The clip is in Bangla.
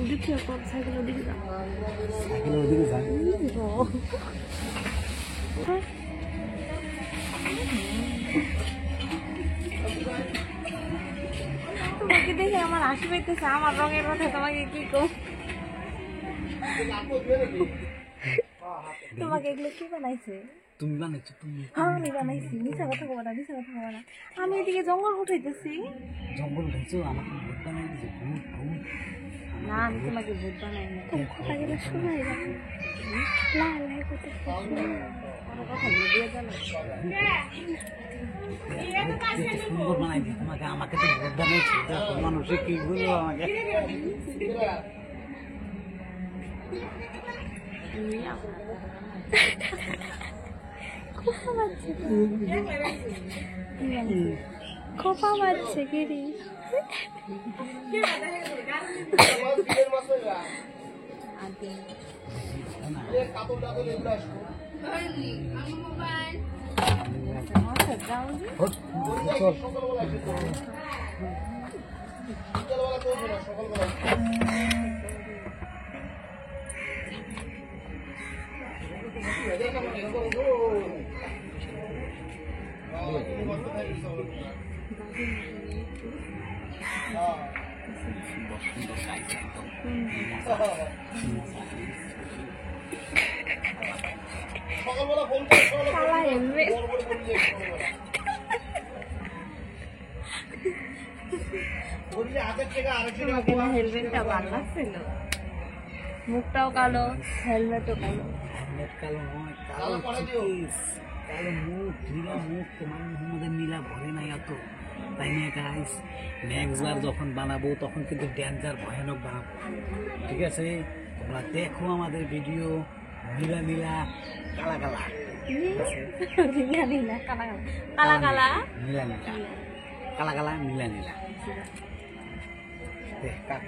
দেখি এখন সাইকেলের দিকে যা। সাইকেলের ওদিকে যাই। তোমাকে দেখে আমার হাসি পাইতেছে, আমার রঙের কথা তোমাকে কি কম। তোমাকে এগুলো কি বানাইছে? তুমি বানাইছো তুমি? হ্যাঁ আমি বানাইছি। মিছা কথা কবা না, মিছা কথা কবা না। আমি এদিকে জঙ্গল উঠাইতেছি। জঙ্গল উঠাইছো, আমাকে ভূত বানাই দিছো। ভূত ভূত না আমি তোমাকে ভূত বানাই না। কথা গেলে শোনাই যাবে। লাই লাই করতে কথা বুঝিয়ে জানো। সুন্দর বানাই দিই তোমাকে, আমাকে তো ভূত বানাইছো। দেখো মানুষে কি বলবো আমাকে। খোপা মারছে গেরি। হেলমেটটা ভালো লাগছিল, মুখটাও কালো, হেলমেটও কালো। হেলমেট কালো নয়, কালো চিকিস, কালো মুখ, ঢিলা মুখ, তোমার মুখের নীলা ভরে নাই এত। তাই নিয়ে গাইস, নেক্সট বার যখন বানাবো তখন কিন্তু ডেঞ্জার ভয়ানক বানাবো। ঠিক আছে, তোমরা দেখো আমাদের ভিডিও। নীলা নীলা কালা কালা, নীলা নীলা কালা কালা কালা নীলা নীলা কালা কালা নীলা নীলা। দেখ কাট।